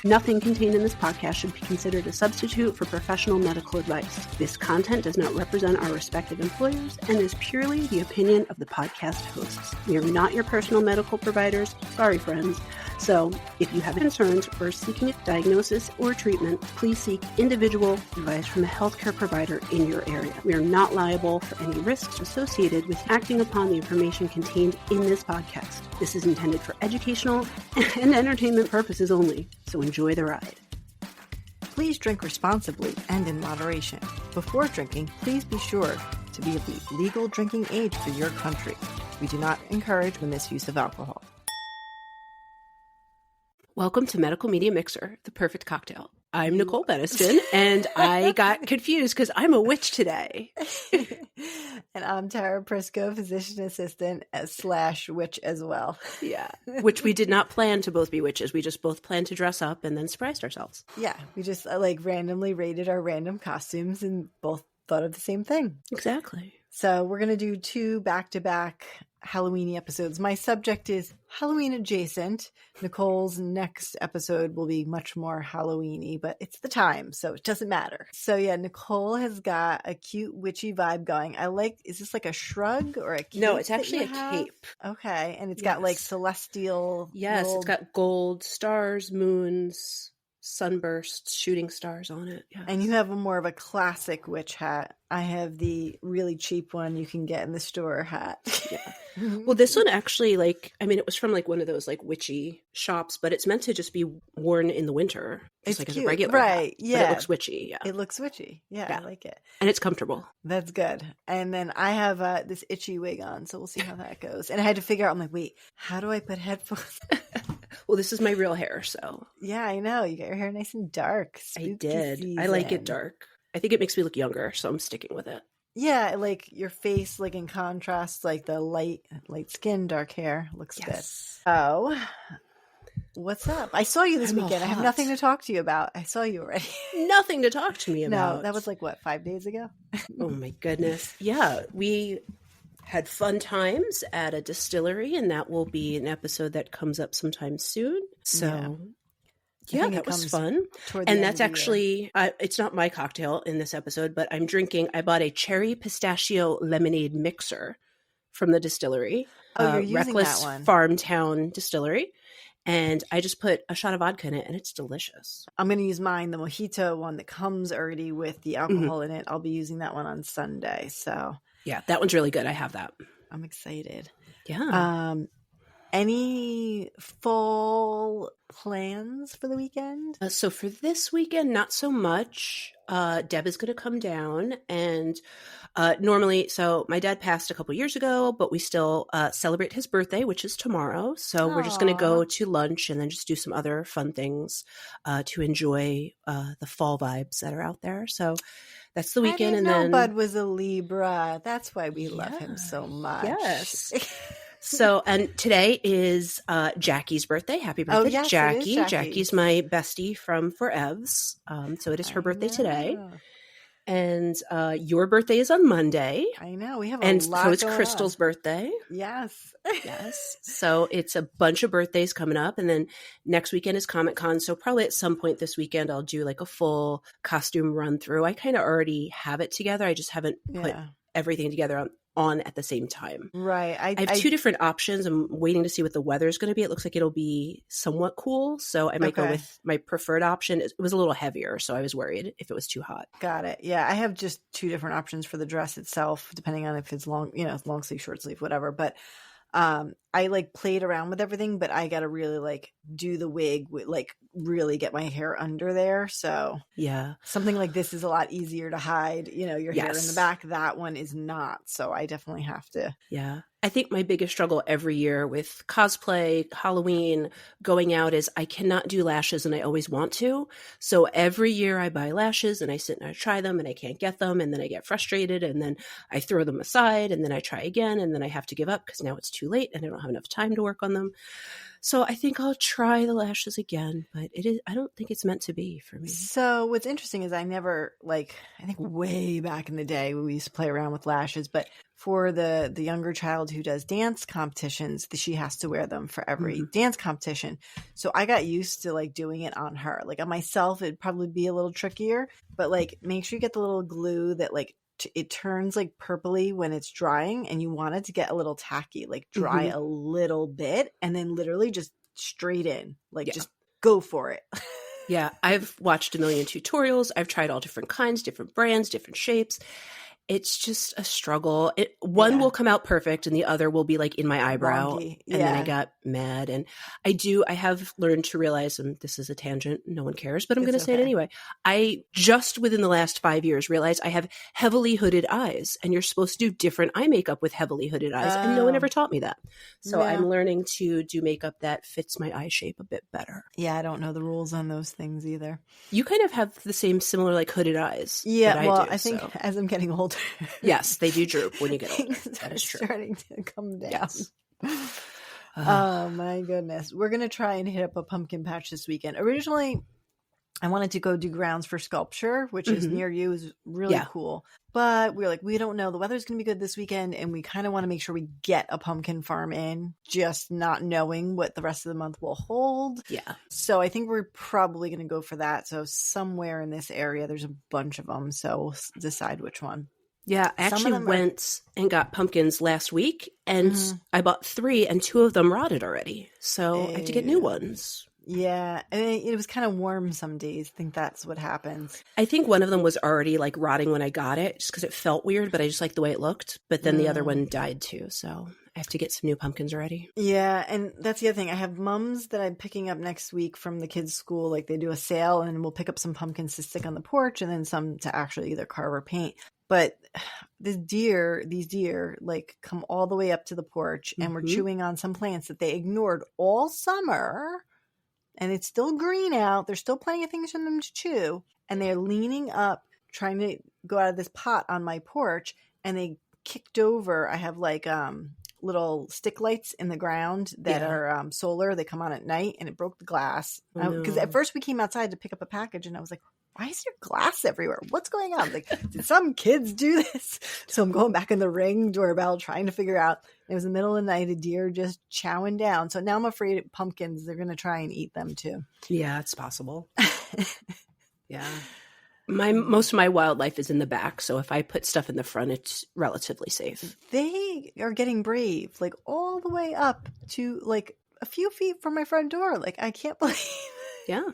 Nothing contained in this podcast should be considered a substitute for professional medical advice. This content does not represent our respective employers and is purely the opinion of the podcast hosts. We are not your personal medical providers. Sorry, friends. So, if you have concerns or are seeking a diagnosis or treatment, please seek individual advice from a healthcare provider in your area. We are not liable for any risks associated with acting upon the information contained in this podcast. This is intended for educational and entertainment purposes only, so enjoy the ride. Please drink responsibly and in moderation. Before drinking, please be sure to be of the legal drinking age for your country. We do not encourage the misuse of alcohol. Welcome to Medical Media Mixer, the perfect cocktail. I'm Nicole Beniston, and I got confused because I'm a witch today. And I'm Tara Prisco, physician assistant / witch as well. Yeah, which we did not plan to both be witches. We just both planned to dress up and then surprised ourselves. Yeah, we just randomly rated our random costumes and both thought of the same thing. Exactly. So we're going to do 2 back-to-back Halloween episodes. My subject is Halloween adjacent. Nicole's next episode will be much more Halloween-y, but it's the time, so it doesn't matter. So yeah, Nicole has got a cute witchy vibe going. Is this like a shrug or a cape? No, it's actually a cape. Okay, and it's got like celestial. Yes, it's got gold stars, moons, sunbursts, shooting stars on it. Yes. And you have more of a classic witch hat. I have the really cheap one you can get in the store hat. Yeah. Well, this one actually, it was from one of those witchy shops, but it's meant to just be worn in the winter. Just it's as cute. A regular right? hat. Yeah, but it looks witchy. Yeah, it looks witchy. Yeah, I like it, and it's comfortable. That's good. And then I have this itchy wig on, so we'll see how that goes. And I had to figure out. I'm like, wait, how do I put headphones? Well, this is my real hair, so yeah, I know you got your hair nice and dark. I did. Season. I like it dark. I think it makes me look younger, so I'm sticking with it. Yeah, your face, in contrast, the light skin, dark hair looks good. Oh, what's up? I saw you this weekend. I have nothing to talk to you about. I saw you already. Nothing to talk to me about. No, that was 5 days ago? Oh my goodness. Yeah, we had fun times at a distillery, and that will be an episode that comes up sometime soon. So yeah, that was fun. And that's actually, it's not my cocktail in this episode, but I bought a cherry pistachio lemonade mixer from the distillery. Oh, you're using Reckless that one. Farmtown Distillery. And I just put a shot of vodka in it, and it's delicious. I'm going to use mine, the mojito one that comes already with the alcohol in it. I'll be using that one on Sunday. So yeah, that one's really good. I have that. I'm excited. Yeah. Any fall plans for the weekend? So for this weekend, not so much. Deb is going to come down, and normally, so my dad passed a couple years ago, but we still celebrate his birthday, which is tomorrow. So we're just going to go to lunch and then just do some other fun things to enjoy the fall vibes that are out there. So that's the weekend. I didn't know Bud was a Libra. That's why we love him so much. Yes. So, and today is Jackie's birthday. Happy birthday, yes, Jackie. Jackie. Jackie's my bestie from Forevs. So it is her birthday today. And your birthday is on Monday. I know. We have a lot so it's going Crystal's on. birthday. Yes. Yes. So it's a bunch of birthdays coming up. And then next weekend is Comic-Con. So probably at some point this weekend, I'll do a full costume run through. I kind of already have it together. I just haven't put everything together on at the same time. Right. I have 2 different options. I'm waiting to see what the weather is going to be. It looks like it'll be somewhat cool. So I might go with my preferred option. It was a little heavier, so I was worried if it was too hot. Got it. Yeah. I have just 2 different options for the dress itself, depending on if it's long, long sleeve, short sleeve, whatever. But I played around with everything, but I got to really do the wig, really get my hair under there. So yeah, something like this is a lot easier to hide, your hair in the back. That one is not. So I definitely have to. Yeah. I think my biggest struggle every year with cosplay, Halloween, going out is I cannot do lashes and I always want to. So every year I buy lashes and I sit and I try them and I can't get them. And then I get frustrated and then I throw them aside and then I try again and then I have to give up because now it's too late and I don't have enough time to work on them. So I think I'll try the lashes again, but I don't think it's meant to be for me. So what's interesting is I never I think way back in the day we used to play around with lashes, but for the younger child who does dance competitions, she has to wear them for every dance competition. So I got used to like doing it on her. Like on myself, it'd probably be a little trickier, but like make sure you get the little glue that like it turns like purpley when it's drying, and you want it to get a little tacky, like dry a little bit, and then literally just straight in, like just go for it. Yeah, I've watched a million tutorials. I've tried all different kinds, different brands, different shapes. It's just a struggle. One will come out perfect and the other will be like in my eyebrow. Wonky. And then I got mad. And I have learned to realize, and this is a tangent, no one cares, but I'm going to say it anyway. I just within the last 5 years realized I have heavily hooded eyes, and you're supposed to do different eye makeup with heavily hooded eyes. And no one ever taught me that. So I'm learning to do makeup that fits my eye shape a bit better. Yeah, I don't know the rules on those things either. You kind of have the similar like hooded eyes. Yeah, well, I think as I'm getting older. Yes, they do droop when you get older. That is true. Starting to come down. Yes. Oh my goodness. We're going to try and hit up a pumpkin patch this weekend. Originally, I wanted to go do grounds for sculpture, which is near you, is really cool. But we were like, we don't know. The weather's going to be good this weekend, and we kind of want to make sure we get a pumpkin farm in, just not knowing what the rest of the month will hold. Yeah. So I think we're probably going to go for that. So somewhere in this area, there's a bunch of them. So we'll decide which one. Yeah, I actually went and got pumpkins last week, and I bought 3, and 2 of them rotted already. So I have to get new ones. Yeah, and it was kind of warm some days. I think that's what happens. I think one of them was already like rotting when I got it, just because it felt weird, but I just liked the way it looked. But then the other one died too, so I have to get some new pumpkins ready. Yeah, and that's the other thing. I have mums that I'm picking up next week from the kids' school. Like they do a sale, and we'll pick up some pumpkins to stick on the porch, and then some to actually either carve or paint. But these deer, like come all the way up to the porch, and we're chewing on some plants that they ignored all summer. And it's still green out. There's still plenty of things for them to chew. And they're leaning up, trying to go out of this pot on my porch. And they kicked over. I have like little stick lights in the ground that are solar. They come on at night, and it broke the glass. Because at first we came outside to pick up a package, and I was like, why is there glass everywhere? What's going on? Like, did some kids do this? So I'm going back in the Ring doorbell, trying to figure out. It was the middle of the night, a deer just chowing down. So now I'm afraid of pumpkins. They're going to try and eat them too. Yeah, it's possible. Yeah. Most of my wildlife is in the back. So if I put stuff in the front, it's relatively safe. They are getting brave, like all the way up to like a few feet from my front door. Like, I can't believe. Yeah.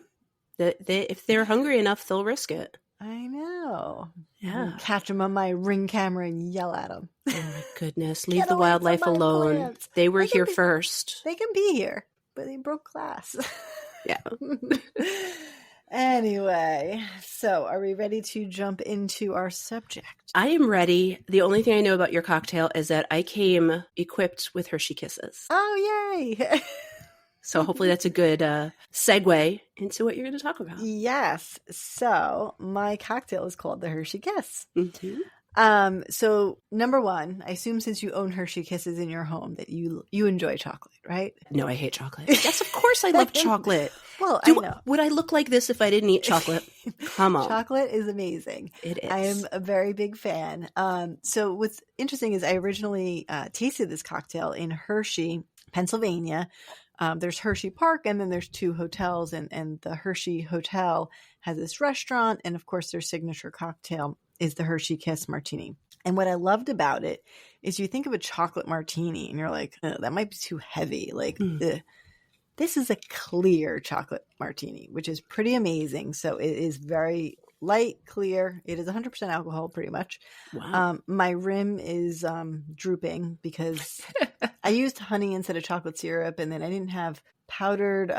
If they're hungry enough, they'll risk it. I know. Yeah. I'll catch them on my Ring camera and yell at them. Oh my goodness. Leave the wildlife alone. Plants. They were here first. They can be here, but they broke glass. Yeah. Anyway, so are we ready to jump into our subject? I am ready. The only thing I know about your cocktail is that I came equipped with Hershey Kisses. Oh, yay. So hopefully that's a good segue into what you're going to talk about. Yes. So my cocktail is called the Hershey Kiss. So number one, I assume since you own Hershey Kisses in your home that you enjoy chocolate, right? No, I hate chocolate. Yes, of course I love chocolate. Well, I know. Would I look like this if I didn't eat chocolate? Come on. Chocolate is amazing. It is. I am a very big fan. So what's interesting is I originally tasted this cocktail in Hershey, Pennsylvania. There's Hershey Park, and then there's 2 hotels, and the Hershey Hotel has this restaurant, and of course their signature cocktail is the Hershey Kiss martini. And what I loved about it is you think of a chocolate martini, and you're like, that might be too heavy. Like, this is a clear chocolate martini, which is pretty amazing. So it is very light, clear. It is 100% alcohol, pretty much. Wow. My rim is drooping because I used honey instead of chocolate syrup, and then I didn't have powdered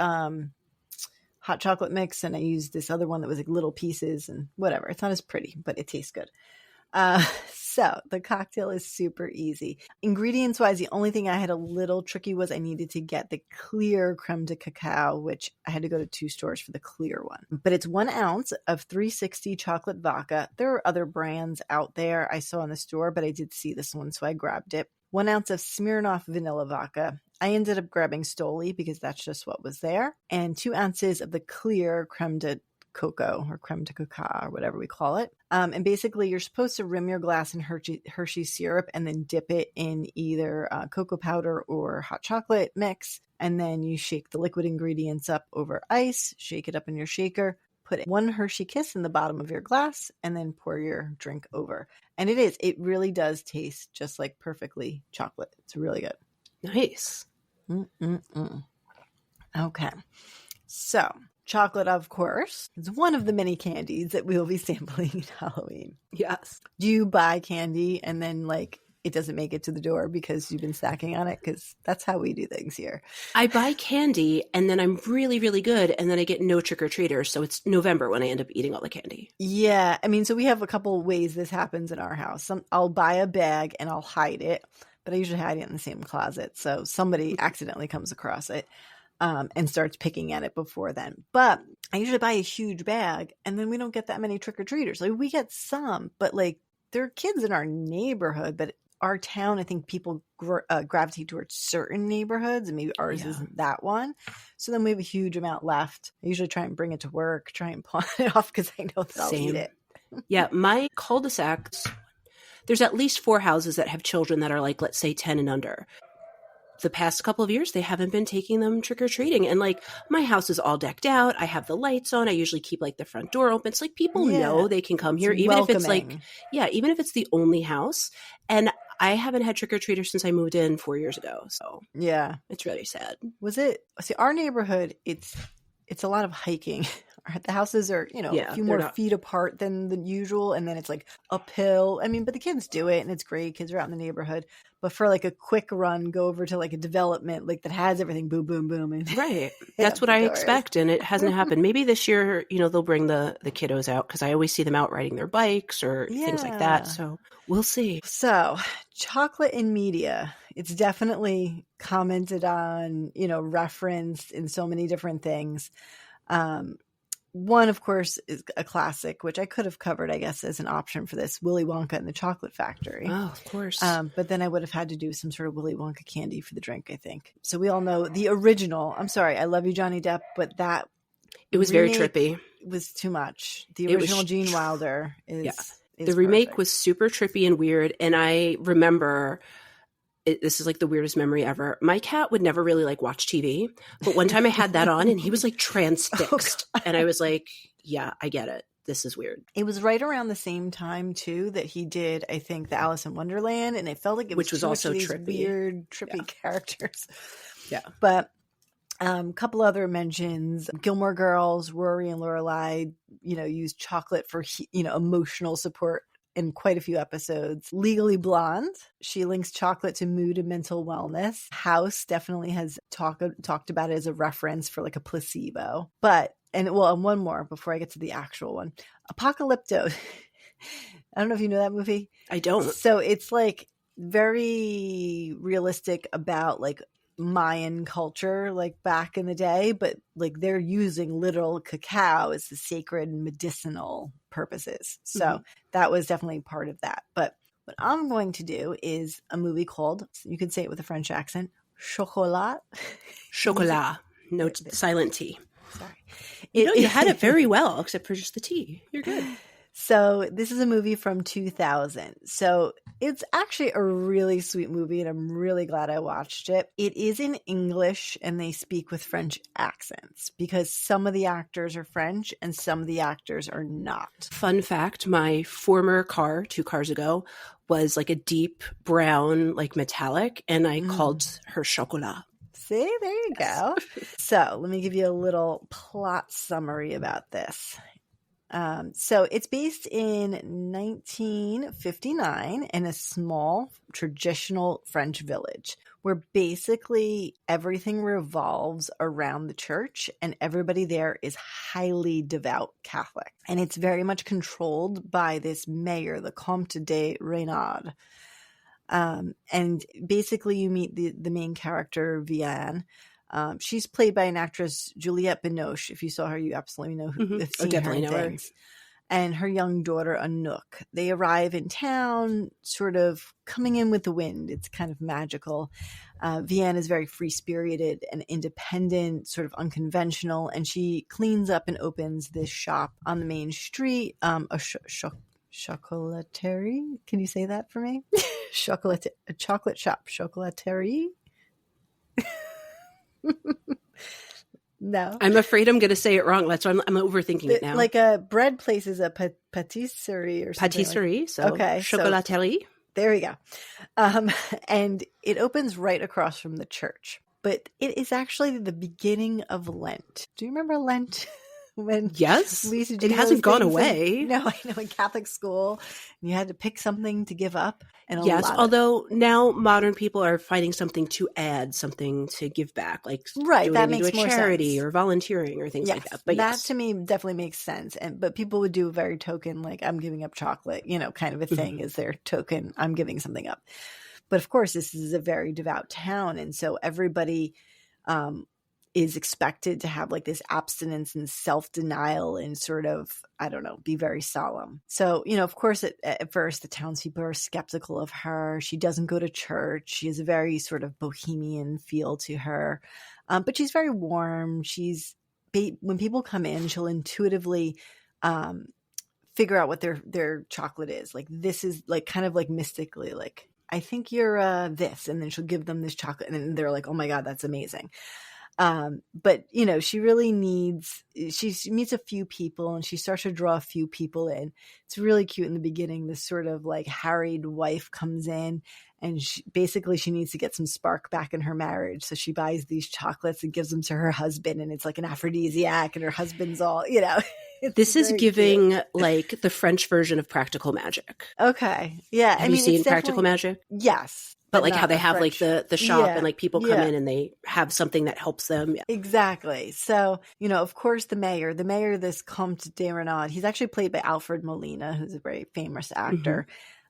hot chocolate mix, and I used this other one that was like little pieces and whatever. It's not as pretty, but it tastes good. So the cocktail is super easy. Ingredients wise, the only thing I had a little tricky was I needed to get the clear creme de cacao, which I had to go to 2 stores for the clear one. But it's 1 ounce of 360 chocolate vodka. There are other brands out there I saw in the store, but I did see this one, so I grabbed it. 1 ounce of Smirnoff vanilla vodka. I ended up grabbing Stoli because that's just what was there. And 2 ounces of the clear creme de cocoa or creme de cacao or whatever we call it. And basically you're supposed to rim your glass in Hershey syrup and then dip it in either cocoa powder or hot chocolate mix. And then you shake the liquid ingredients up over ice, shake it up in your shaker, put one Hershey Kiss in the bottom of your glass, and then pour your drink over. And it really does taste just like perfectly chocolate. It's really good. Nice. Okay. So chocolate, of course, is one of the many candies that we will be sampling at Halloween. Yes. Do you buy candy and then it doesn't make it to the door because you've been snacking on it? Because that's how we do things here. I buy candy and then I'm really, really good. And then I get no trick-or-treaters. So it's November when I end up eating all the candy. Yeah. I mean, so we have a couple of ways this happens in our house. I'll buy a bag and I'll hide it, but I usually hide it in the same closet. So somebody accidentally comes across it and starts picking at it before then. But I usually buy a huge bag and then we don't get that many trick-or-treaters. Like we get some, but there are kids in our neighborhood, but our town, I think people gravitate towards certain neighborhoods, and maybe ours isn't that one. So then we have a huge amount left. I usually try and bring it to work, try and pawn it off because I know that I'll eat it. Yeah, my cul-de-sac, there's at least 4 houses that have children that are let's say 10 and under. The past couple of years, they haven't been taking them trick-or-treating. And my house is all decked out. I have the lights on. I usually keep the front door open. It's people know they can come here, even welcoming. Even if it's the only house. And I haven't had trick-or-treaters since I moved in 4 years ago. So yeah, it's really sad. Our neighborhood, it's a lot of hiking. The houses are, a few more feet apart than the usual. And then it's uphill. I mean, but the kids do it and it's great. Kids are out in the neighborhood. But for a quick run, go over to a development that has everything boom, boom, boom. And right. That's what I expect. And it hasn't happened. Maybe this year, they'll bring the kiddos out because I always see them out riding their bikes or things like that. So we'll see. So chocolate in media, it's definitely commented on, referenced in so many different things. One, of course, is a classic, which I could have covered, I guess, as an option for this, Willy Wonka and the Chocolate Factory. Oh, of course. But then I would have had to do some sort of Willy Wonka candy for the drink, I think. So we all know the original. I'm sorry, I love you, Johnny Depp, but it was very trippy. It was too much. The original Gene Wilder is the remake perfect. was super trippy and weird. And I remember... this is the weirdest memory ever. My cat would never really watch TV, but one time I had that on and he was transfixed. And I was yeah, I get it. This is weird. It was right around the same time too that he did, I think, the Alice in Wonderland, and it felt like it was, which was also trippy. Weird, trippy characters. Yeah, but a couple other mentions: Gilmore Girls, Rory and Lorelai, used chocolate for emotional support in quite a few episodes. Legally Blonde, she links chocolate to mood and mental wellness. House definitely has talked about it as a reference for a placebo. And one more before I get to the actual one. Apocalypto. I don't know if you know that movie. I don't. So it's very realistic about Mayan culture back in the day, but they're using literal cacao as the sacred and medicinal purposes. So that was definitely part of that. But what I'm going to do is a movie called, you can say it with a French accent, Chocolat. Chocolat. No silent T. Sorry. You had it very well, except for just the T. You're good. So this is a movie from 2000. So it's actually a really sweet movie, and I'm really glad I watched it. It is in English, and they speak with French accents because some of the actors are French and some of the actors are not. Fun fact, my former car 2 cars ago was a deep brown, metallic, and I called her Chocolat. See, there you go. So let me give you a little plot summary about this. So it's based in 1959 in a small traditional French village where basically everything revolves around the church and everybody there is highly devout Catholic. And it's very much controlled by this mayor, the Comte de Renaud. And basically you meet the main character, Vianne. She's played by an actress, Juliette Binoche. If you saw her, you absolutely know who. Definitely know her. and her young daughter, Anouk. They arrive in town, sort of coming in with the wind. It's kind of magical. Vianne is very free-spirited and independent, sort of unconventional, and she cleans up and opens this shop on the main street, a chocolaterie. Can you say that for me? A chocolate shop, chocolaterie. No, I'm afraid I'm going to say it wrong. That's why I'm overthinking it now. Like a bread place is a patisserie or something. Patisserie, so chocolaterie. So there we go. And it opens right across from the church. But it is actually the beginning of Lent. Do you remember Lent? Yes, it hasn't gone away. No, I know, in Catholic school, you had to pick something to give up. And yes, although now modern people are finding something to add, something to give back, like that makes more charity sense. Or volunteering or things like that. But that to me definitely makes sense. But people would do a very token, like I'm giving up chocolate, kind of a thing is their token. I'm giving something up. But of course, this is a very devout town, and so everybody is expected to have like this abstinence and self-denial and sort of, I don't know, be very solemn. So, of course, at first the townspeople are skeptical of her. She doesn't go to church. She has a very sort of bohemian feel to her. But she's very warm. When people come in, she'll intuitively figure out what their chocolate is. Like, this is like kind of like mystically, like, I think you're this. And then she'll give them this chocolate. And then they're like, oh my God, that's amazing. But she really she meets a few people and she starts to draw a few people in. It's really cute in the beginning. This sort of like harried wife comes in and she needs to get some spark back in her marriage. So she buys these chocolates and gives them to her husband, and it's like an aphrodisiac, and her husband's all, This is giving cute. Like the French version of Practical Magic. Okay. Yeah. Have you seen Practical Magic? Yes. But like how they have French. Like the shop and like people come in and they have something that helps them. Yeah. Exactly. So, of course, the mayor, this Comte de Renaud, he's actually played by Alfred Molina, who's a very famous actor.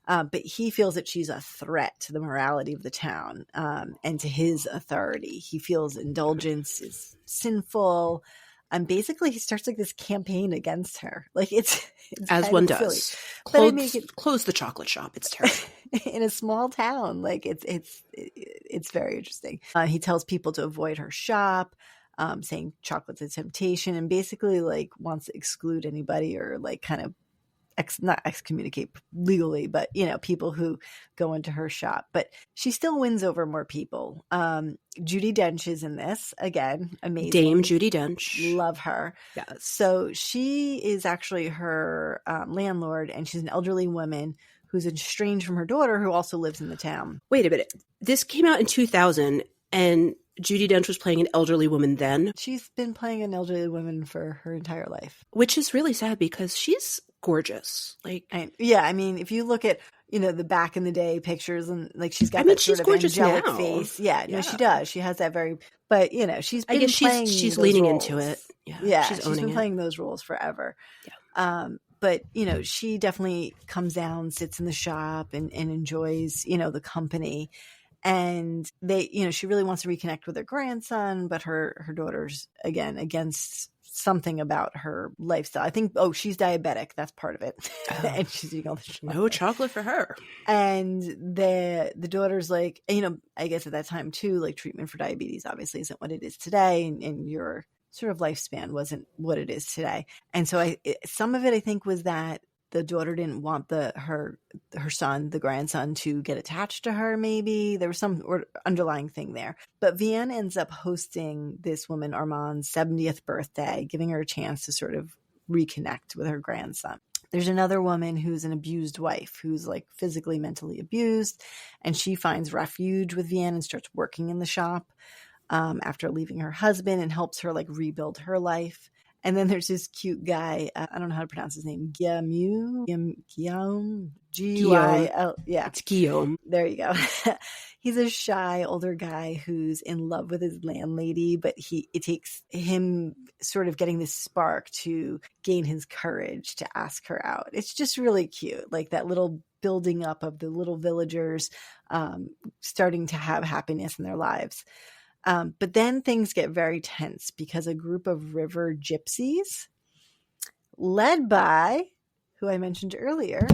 Mm-hmm. But he feels that she's a threat to the morality of the town and to his authority. He feels indulgence is sinful. And basically, he starts like this campaign against her. Like it's as one does. Close the chocolate shop. It's terrible. In a small town, like it's very interesting. He tells people to avoid her shop, saying chocolate's a temptation, and basically like wants to exclude anybody or like kind of not excommunicate legally, but people who go into her shop. But she still wins over more people. Judi Dench is in this again, amazing. Dame Judi Dench, love her. Yes. So she is actually her landlord, and she's an elderly woman who's estranged from her daughter, who also lives in the town. Wait a minute, this came out in 2000, and Judi Dench was playing an elderly woman then. She's been playing an elderly woman for her entire life, which is really sad because she's gorgeous. Like, I mean, if you look at the back in the day pictures, and like she's got that sort of angelic face. Yeah, no, she does. She has that very, but she's been playing. She's leaning roles. Into it. Yeah, she's been playing those roles forever. Yeah. But she definitely comes down, sits in the shop, and enjoys the company. And she really wants to reconnect with her grandson, but her daughter's again against something about her lifestyle. I think, she's diabetic. That's part of it. And she's eating all the chocolate. No chocolate for her. And the daughter's like, I guess at that time too, like treatment for diabetes obviously isn't what it is today. And your sort of lifespan wasn't what it is today. And so some of it I think was that the daughter didn't want her son, the grandson, to get attached to her. Maybe there was some underlying thing there. But Vianne ends up hosting this woman, Armand's 70th birthday, giving her a chance to sort of reconnect with her grandson. There's another woman who's an abused wife, who's like physically, mentally abused, and she finds refuge with Vianne and starts working in the shop after leaving her husband, and helps her like rebuild her life. And then there's this cute guy. I don't know how to pronounce his name. Guillaume. G-U-I-L. Yeah. It's Guillaume. There you go. He's a shy older guy who's in love with his landlady, but it takes him sort of getting this spark to gain his courage to ask her out. It's just really cute. Like that little building up of the little villagers starting to have happiness in their lives. But then things get very tense because a group of river gypsies led by who I mentioned earlier.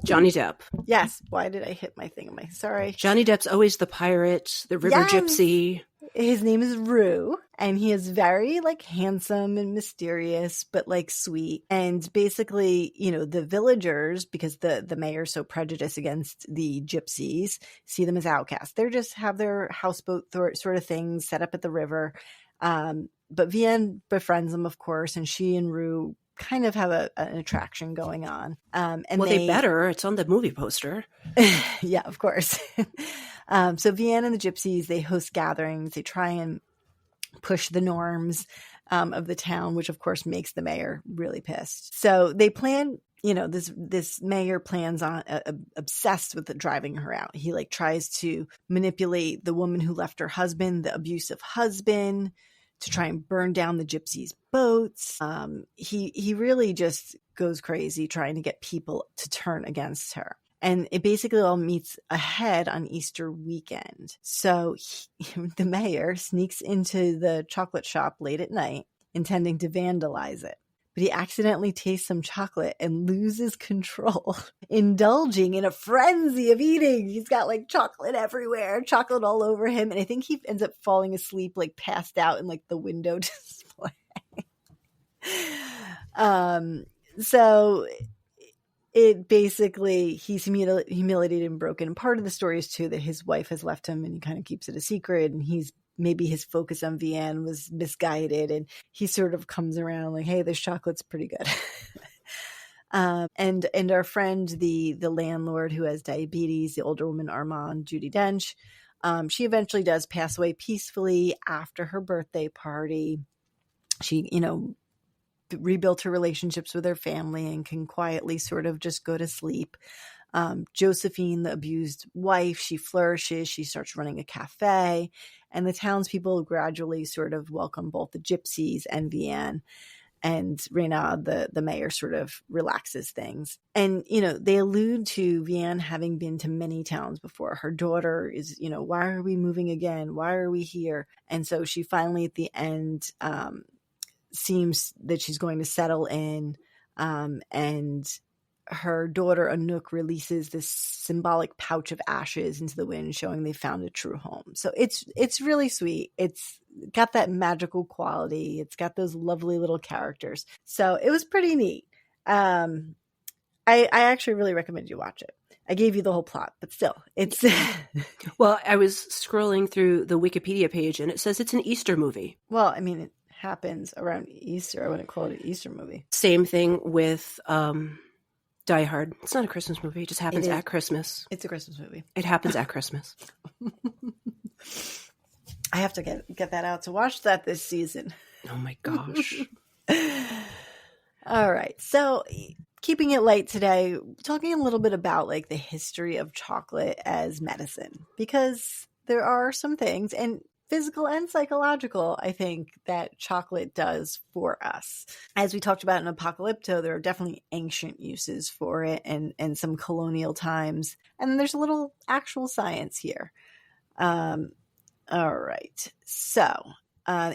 Johnny Depp. Yes. Why did I hit my thing? Am I sorry? Johnny Depp's always the pirate, the river gypsy. His name is Rue, and he is very like handsome and mysterious, but like sweet. And basically, you know, the villagers, because the mayor's so prejudiced against the gypsies, see them as outcasts. They just have their houseboat sort of things set up at the river. But Vienne befriends them, of course, and she and Rue kind of have an attraction going on. And they better. It's on the movie poster. Yeah, of course. So Vienne and the gypsies, they host gatherings. They try and push the norms of the town, which of course makes the mayor really pissed. So they plan, you know, this mayor plans on obsessed with driving her out. He like tries to manipulate the woman who left her husband, the abusive husband, to try and burn down the gypsies' boats. He really just goes crazy trying to get people to turn against her. And it basically all meets ahead on Easter weekend. So the mayor sneaks into the chocolate shop late at night, intending to vandalize it. But he accidentally tastes some chocolate and loses control, indulging in a frenzy of eating. He's got like chocolate everywhere, chocolate all over him. And I think he ends up falling asleep, like passed out in like the window display. So it basically, he's humiliated and broken. And part of the story is too that his wife has left him and he kind of keeps it a secret. And maybe his focus on Vienne was misguided. And he sort of comes around like, hey, this chocolate's pretty good. And our friend, the landlord who has diabetes, the older woman, Armand, Judi Dench, she eventually does pass away peacefully after her birthday party. She, you know, rebuilt her relationships with her family and can quietly sort of just go to sleep. Josephine, the abused wife, she flourishes. She starts running a cafe, and the townspeople gradually sort of welcome both the gypsies and Vienne. And Renaud, the mayor, sort of relaxes things. And, you know, they allude to Vienne having been to many towns before. Her daughter is, you know, why are we moving again? Why are we here? And so she finally at the end seems that she's going to settle in, and her daughter Anouk releases this symbolic pouch of ashes into the wind, showing they found a true home. So it's really sweet. It's got that magical quality. It's got those lovely little characters. So it was pretty neat. I actually really recommend you watch it. I gave you the whole plot, but still, it's Well, I was scrolling through the Wikipedia page and it says it's an Easter movie. Well, I mean, it happens around Easter. I wouldn't call it an Easter movie. Same thing with Die Hard. It's not a Christmas movie. It just happens at Christmas. It's a Christmas movie. It happens at Christmas. I have to get that out to watch that this season. Oh my gosh. All right. So keeping it light today, talking a little bit about like the history of chocolate as medicine, because there are some things, and physical and psychological, I think, that chocolate does for us. As we talked about in Apocalypto, there are definitely ancient uses for it and some colonial times. And then there's a little actual science here. All right. So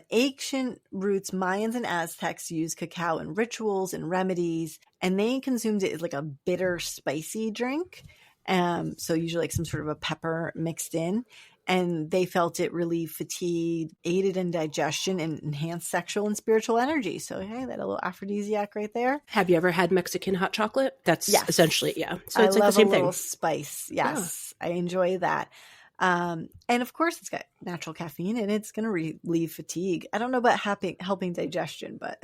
ancient roots, Mayans and Aztecs used cacao in rituals and remedies, and they consumed it as like a bitter, spicy drink. So usually like some sort of a pepper mixed in. And they felt it relieved fatigue, aided in digestion, and enhanced sexual and spiritual energy. So, hey, that a little aphrodisiac right there. Have you ever had Mexican hot chocolate? That's essentially, yeah. So it's I like love the same a thing. little spice. Yes, yeah. I enjoy that. And of course, it's got natural caffeine, and it's going to relieve fatigue. I don't know about helping digestion, but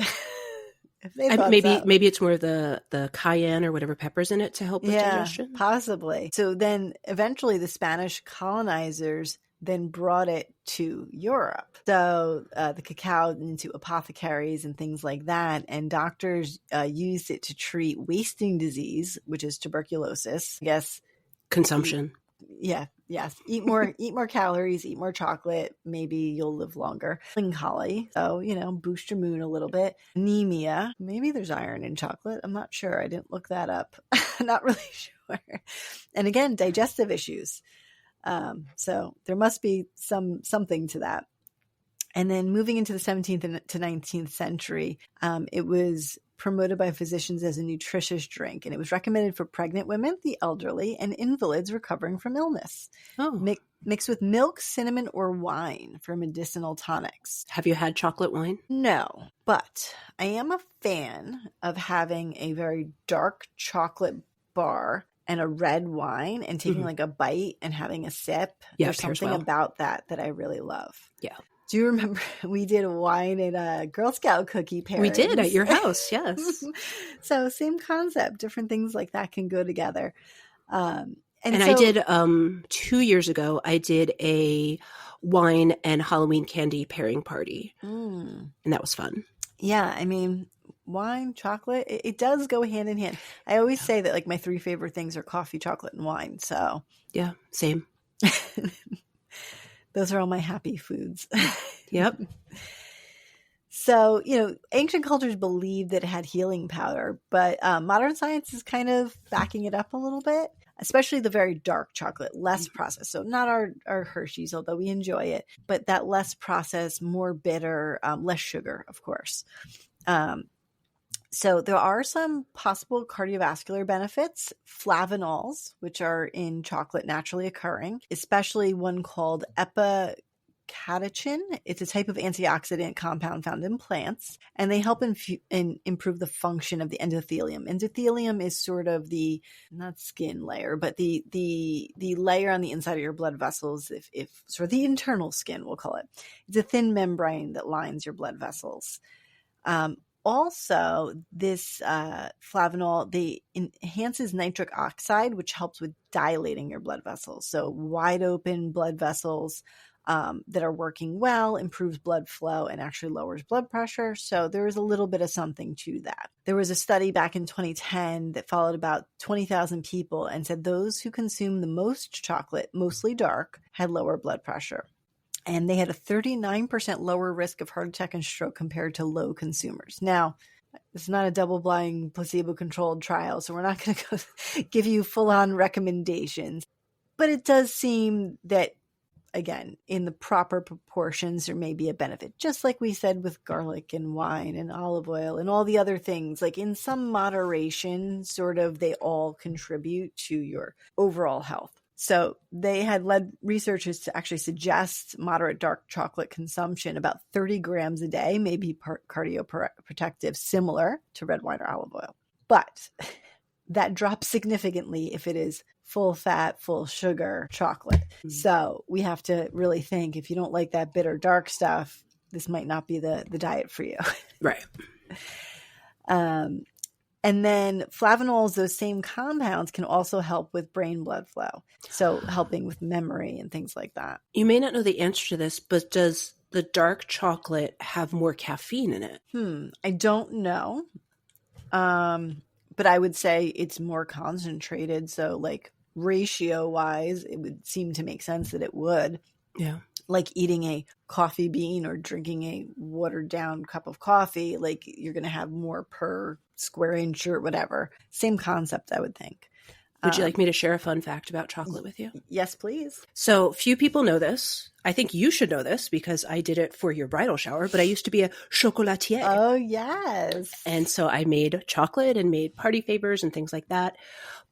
maybe it's more of the cayenne or whatever peppers in it to help with digestion. Possibly. So then eventually the Spanish colonizers then brought it to Europe. So the cacao into apothecaries and things like that. And doctors used it to treat wasting disease, which is tuberculosis. I guess consumption. Yes. Eat more calories, eat more chocolate. Maybe you'll live longer. Melancholy. So, you know, boost your mood a little bit. Anemia. Maybe there's iron in chocolate. I'm not sure. I didn't look that up. Not really sure. And again, digestive issues. So there must be something to that. And then moving into the 17th to 19th century, it was promoted by physicians as a nutritious drink, and it was recommended for pregnant women, the elderly, and invalids recovering from illness. Oh. Mixed with milk, cinnamon, or wine for medicinal tonics. Have you had chocolate wine? No, but I am a fan of having a very dark chocolate bar and a red wine and taking like a bite and having a sip. Yeah, there's something about that I really love. Yeah. Do you remember we did a wine and a Girl Scout cookie pairings? We did at your house, yes. So same concept, different things like that can go together. And so, I did 2 years ago, I did a wine and Halloween candy pairing party. And that was fun. Yeah, I mean, wine, chocolate, it does go hand in hand. I always say that like my 3 favorite things are coffee, chocolate, and wine. So yeah, same. Those are all my happy foods. Yep. So, ancient cultures believed that it had healing power, but modern science is kind of backing it up a little bit, especially the very dark chocolate, less processed. So not our Hershey's, although we enjoy it, but that less processed, more bitter, less sugar, of course. So there are some possible cardiovascular benefits. Flavanols, which are in chocolate naturally occurring, especially one called epicatechin. It's a type of antioxidant compound found in plants, and they help improve the function of the endothelium. Endothelium is sort of the, not skin layer, but the layer on the inside of your blood vessels, if sort of the internal skin, we'll call it. It's a thin membrane that lines your blood vessels. Also, this flavanol, enhances nitric oxide, which helps with dilating your blood vessels. So wide open blood vessels that are working well, improves blood flow, and actually lowers blood pressure. So there is a little bit of something to that. There was a study back in 2010 that followed about 20,000 people and said those who consume the most chocolate, mostly dark, had lower blood pressure. And they had a 39% lower risk of heart attack and stroke compared to low consumers. Now, it's not a double-blind, placebo-controlled trial, so we're not going to go give you full-on recommendations. But it does seem that, again, in the proper proportions, there may be a benefit. Just like we said with garlic and wine and olive oil and all the other things, like in some moderation, sort of they all contribute to your overall health. So they had led researchers to actually suggest moderate dark chocolate consumption, about 30 grams a day, may be cardioprotective, similar to red wine or olive oil. But that drops significantly if it is full fat, full sugar chocolate. So we have to really think, if you don't like that bitter dark stuff, this might not be the diet for you. Right. And then flavanols, those same compounds, can also help with brain blood flow. So helping with memory and things like that. You may not know the answer to this, but does the dark chocolate have more caffeine in it? I don't know. But I would say it's more concentrated. So like ratio wise, it would seem to make sense that it would. Yeah. Like eating a coffee bean or drinking a watered down cup of coffee, like you're going to have more per square inch or whatever. Same concept, I would think. Would you like me to share a fun fact about chocolate with you? Yes, please. So few people know this. I think you should know this because I did it for your bridal shower, but I used to be a chocolatier. Oh, yes. And so I made chocolate and made party favors and things like that.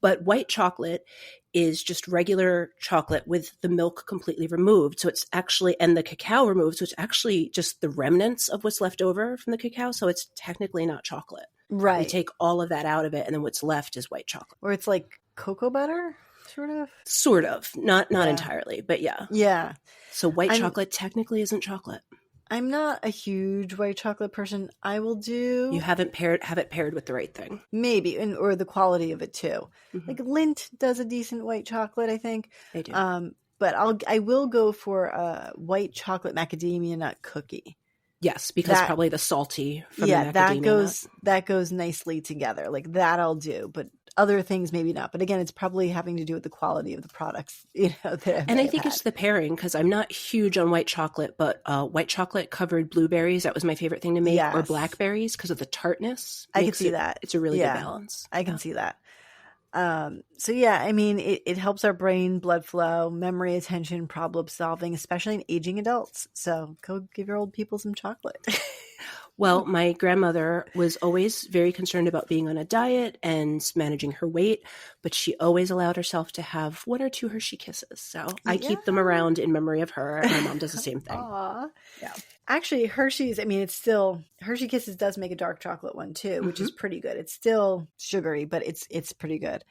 But white chocolate is just regular chocolate with the milk completely removed. So it's actually, and the cacao removed. So it's actually just the remnants of what's left over from the cacao. So it's technically not chocolate. Right. We take all of that out of it, and then what's left is white chocolate. Or it's like cocoa butter, sort of? Sort of. Not entirely, but yeah. Yeah. So white chocolate technically isn't chocolate. I'm not a huge white chocolate person. I will do. You have it paired with the right thing. Maybe, or the quality of it too. Mm-hmm. Like Lindt does a decent white chocolate, I think. They do. But I will go for a white chocolate macadamia nut cookie. Yes, because probably the salty from the macadamia that goes nicely together. Like that I'll do, but other things maybe not. But again, it's probably having to do with the quality of the products, And I think it's the pairing, because I'm not huge on white chocolate, but white chocolate covered blueberries, that was my favorite thing to make, or blackberries because of the tartness. I can see that. It's a really good balance. I can see that. So yeah, I mean, it helps our brain blood flow, memory, attention, problem solving, especially in aging adults. So go give your old people some chocolate. Well, my grandmother was always very concerned about being on a diet and managing her weight, but she always allowed herself to have 1 or 2 Hershey Kisses. So I keep them around in memory of her. My mom does the same thing. Aww. Yeah. Actually, Hershey's, I mean, it's still, Hershey Kisses does make a dark chocolate one too, which is pretty good. It's still sugary, but it's pretty good.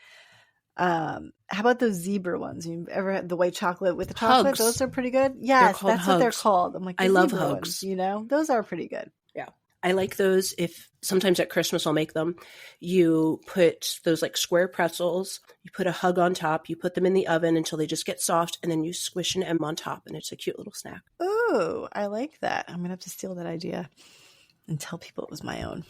How about those zebra ones? You've ever had the white chocolate with the chocolate? Hugs. Those are pretty good. Yes, that's what they're called. I'm like, I love zebra hugs. ones, those are pretty good. Yeah. I like those. If sometimes at Christmas I'll make them. You put those like square pretzels, you put a hug on top, you put them in the oven until they just get soft, and then you squish an M on top, and it's a cute little snack. Ooh, I like that. I'm gonna have to steal that idea and tell people it was my own.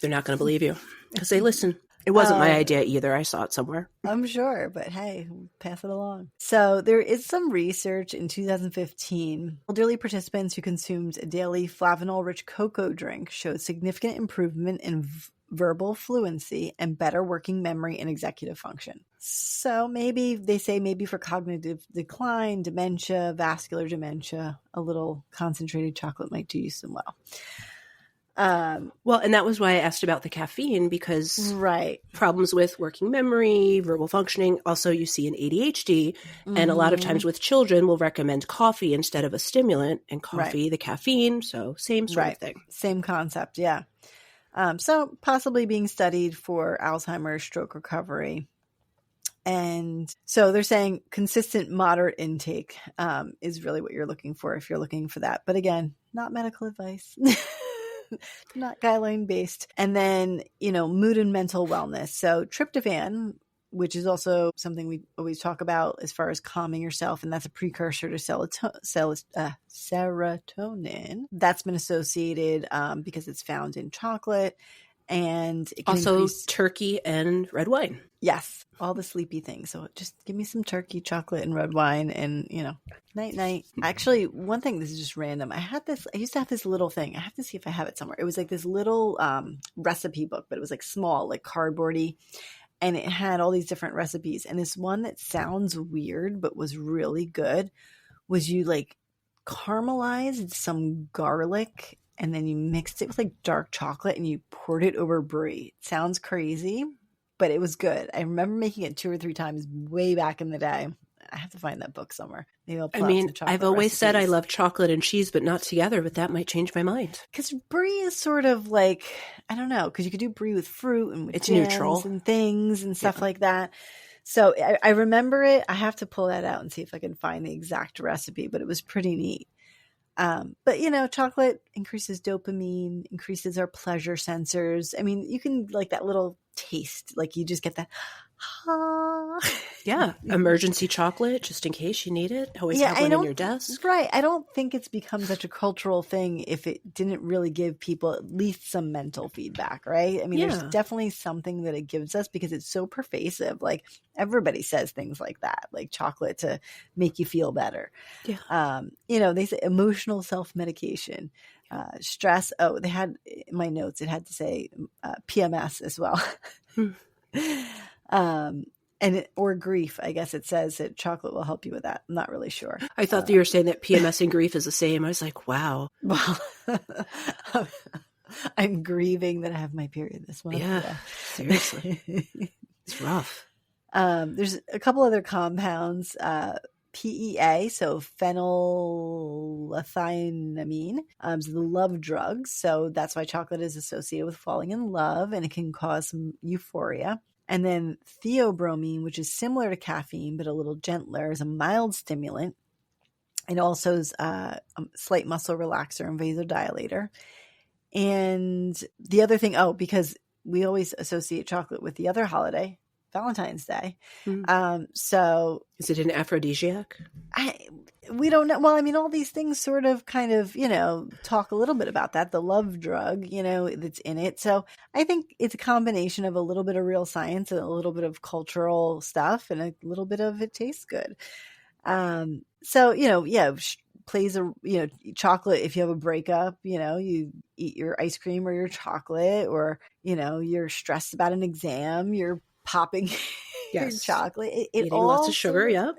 They're not going to believe you because they listen. It wasn't my idea either. I saw it somewhere. I'm sure, but hey, pass it along. So there is some research in 2015. Elderly participants who consumed a daily flavanol-rich cocoa drink showed significant improvement in verbal fluency and better working memory and executive function. So maybe for cognitive decline, dementia, vascular dementia, a little concentrated chocolate might do you some well. Well, and that was why I asked about the caffeine, because problems with working memory, verbal functioning, also you see in ADHD, and a lot of times with children will recommend coffee instead of a stimulant, and coffee, the caffeine, so same sort of thing. Same concept, yeah. So possibly being studied for Alzheimer's, stroke recovery. And so they're saying consistent moderate intake is really what you're looking for if you're looking for that. But again, not medical advice. Not guideline based. And then, mood and mental wellness. So tryptophan, which is also something we always talk about as far as calming yourself, and that's a precursor to serotonin. That's been associated because it's found in chocolate, and it can also turkey and red wine. Yes, all the sleepy things. So just give me some turkey, chocolate, and red wine, and night. Actually, one thing, this is just random. I used to have this little thing. I have to see if I have it somewhere. It was like this little recipe book, but it was like small, like cardboardy, and it had all these different recipes. And this one that sounds weird but was really good was you like caramelized some garlic, and then you mixed it with like dark chocolate, and you poured it over brie. It sounds crazy, but it was good. I remember making it 2 or 3 times way back in the day. I have to find that book somewhere. Maybe I'll pull out some chocolate I've always said I recipes. love chocolate and cheese, but not together, but that might change my mind. Because brie is sort of like, I don't know, because you could do brie with fruit and with it's jams neutral and things and stuff like that. So I remember it. I have to pull that out and see if I can find the exact recipe, but it was pretty neat. But chocolate increases dopamine, increases our pleasure sensors. I mean, you can like that little taste, like you just get that. Yeah, emergency chocolate just in case you need it. Always have one in your desk. Right. I don't think it's become such a cultural thing if it didn't really give people at least some mental feedback, right? I mean, there's definitely something that it gives us because it's so pervasive. Like everybody says things like that, like chocolate to make you feel better. Yeah. They say emotional self-medication, stress. Oh, they had in my notes, it had to say PMS as well. Or grief. I guess it says that chocolate will help you with that. I'm not really sure. I thought that you were saying that PMS and grief is the same. I was like, wow. Well, I'm grieving that I have my period this month. Yeah. Seriously. It's rough. There's a couple other compounds, PEA, so phenylethylamine, is the love drug. So that's why chocolate is associated with falling in love, and it can cause some euphoria. And then theobromine, which is similar to caffeine but a little gentler, is a mild stimulant. It also is a slight muscle relaxer and vasodilator. And the other thing, because we always associate chocolate with the other holiday, Valentine's Day. So is it an aphrodisiac? We don't know. Well, I mean, all these things sort of kind of, talk a little bit about that. The love drug, that's in it. So I think it's a combination of a little bit of real science and a little bit of cultural stuff and a little bit of it tastes good. Plays a, chocolate. If you have a breakup, you eat your ice cream or your chocolate, or, you're stressed about an exam, you're popping your chocolate. It eating all lots of sugar. Yeah.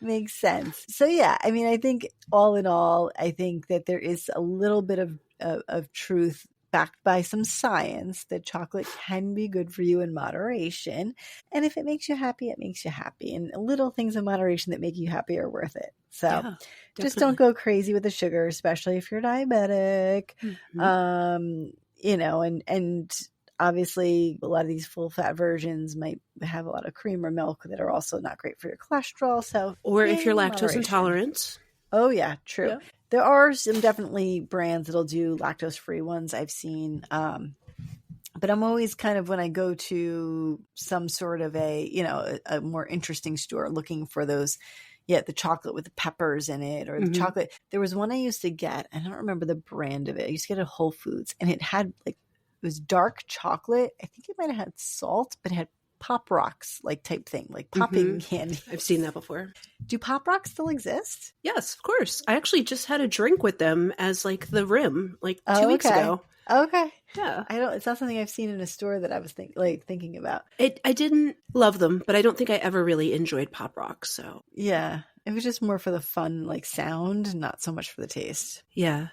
Makes sense. So yeah, I mean, I think all in all, I think that there is a little bit of of truth backed by some science that chocolate can be good for you in moderation. And if it makes you happy, it makes you happy. And little things in moderation that make you happy are worth it. So Yeah, just don't go crazy with the sugar, especially if you're diabetic. Mm-hmm. And obviously a lot of these full fat versions might have a lot of cream or milk that are also not great for your cholesterol. So, Or if you're lactose moderation. intolerant. Oh yeah, true. Yeah. There are some definitely brands that'll do lactose free ones I've seen. But I'm always kind of, when I go to some sort of a more interesting store, looking for those, the chocolate with the peppers in it, or the chocolate. There was one I used to get, I don't remember the brand of it. I used to get at Whole Foods, and it had it was dark chocolate. I think it might have had salt, but it had Pop Rocks type thing, like popping candy. I've seen that before. Do Pop Rocks still exist? Yes, of course. I actually just had a drink with them as the rim 2 weeks ago. Okay. Yeah. It's not something I've seen in a store that I was thinking about. I didn't love them, but I don't think I ever really enjoyed Pop Rocks. So yeah, it was just more for the fun, sound, not so much for the taste. Yeah.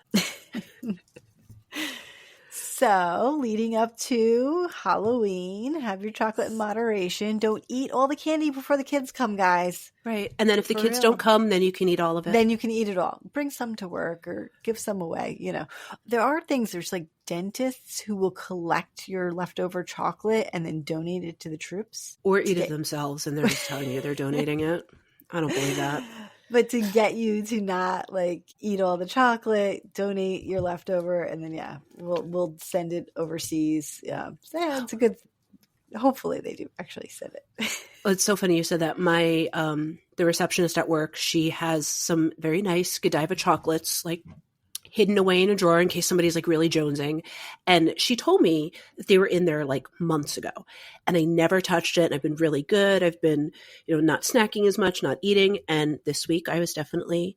So, leading up to Halloween, have your chocolate in moderation. Don't eat all the candy before the kids come, guys. Right. And then if the kids don't come, then you can eat all of it. Then you can eat it all. Bring some to work or give some away. There are things, there's dentists who will collect your leftover chocolate and then donate it to the troops. Or eat it themselves, and they're just telling you they're donating it. I don't believe that. But to get you to not eat all the chocolate, donate your leftover, and then we'll send it overseas. Yeah, it's a good. Hopefully, they do actually send it. Well, it's so funny you said that. My the receptionist at work, she has some very nice Godiva chocolates hidden away in a drawer in case somebody's really jonesing. And she told me that they were in there months ago, and I never touched it. And I've been really good. I've been, not snacking as much, not eating. And this week I was definitely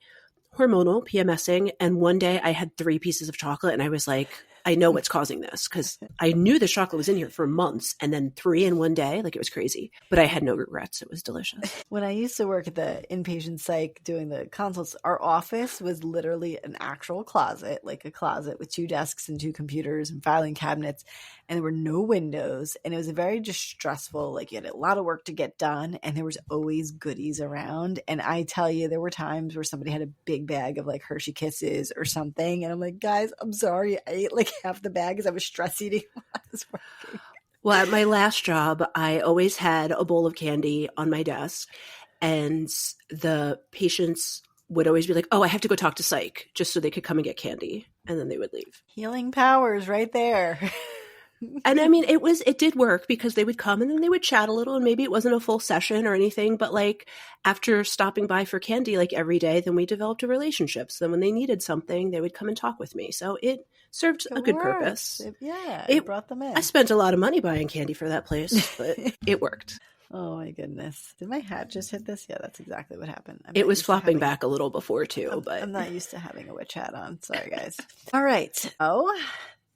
hormonal, PMSing. And one day I had 3 pieces of chocolate, and I was like, I know what's causing this, because I knew the chocolate was in here for months, and then 3 in one day, it was crazy. But I had no regrets. It was delicious. When I used to work at the inpatient psych doing the consults, our office was literally an actual closet, a closet with 2 desks and 2 computers and filing cabinets, and there were no windows, and it was very just stressful. You had a lot of work to get done, and there was always goodies around. And I tell you, there were times where somebody had a big bag of Hershey Kisses or something, and I'm like, guys, I'm sorry, I ate half the bag because I was stress eating while I was working. Well, at my last job, I always had a bowl of candy on my desk, and the patients would always be like, oh, I have to go talk to psych, just so they could come and get candy. And then they would leave. Healing powers right there. And I mean, it did work, because they would come and then they would chat a little, and maybe it wasn't a full session or anything, but after stopping by for candy every day, then we developed a relationship. So then when they needed something, they would come and talk with me. So it served a good purpose. It brought them in. I spent a lot of money buying candy for that place, but it worked. Oh my goodness. Did my hat just hit this? Yeah, that's exactly what happened. It was flopping back a little before too, but I'm not used to having a witch hat on. Sorry, guys. All right. Oh,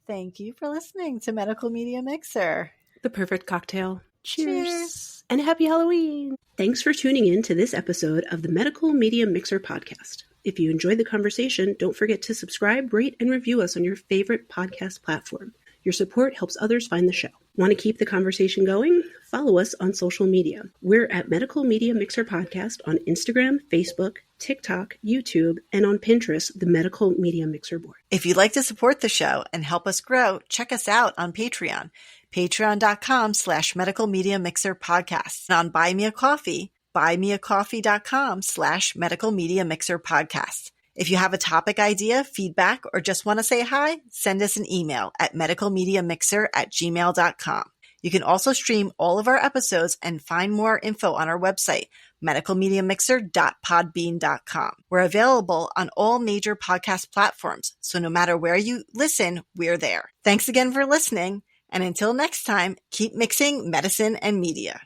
thank you for listening to Medical Media Mixer. The perfect cocktail. Cheers. And happy Halloween. Thanks for tuning in to this episode of the Medical Media Mixer podcast. If you enjoyed the conversation, don't forget to subscribe, rate, and review us on your favorite podcast platform. Your support helps others find the show. Want to keep the conversation going? Follow us on social media. We're at Medical Media Mixer Podcast on Instagram, Facebook, TikTok, YouTube, and on Pinterest, the Medical Media Mixer board. If you'd like to support the show and help us grow, check us out on Patreon. Patreon.com/Medical Media Mixer Podcast. And on Buy Me a Coffee, buymeacoffee.com/Medical Media Mixer Podcast. If you have a topic idea, feedback, or just want to say hi, send us an email at medicalmediamixer@gmail.com. You can also stream all of our episodes and find more info on our website, medicalmediamixer.podbean.com. We're available on all major podcast platforms, so no matter where you listen, we're there. Thanks again for listening, and until next time, keep mixing medicine and media.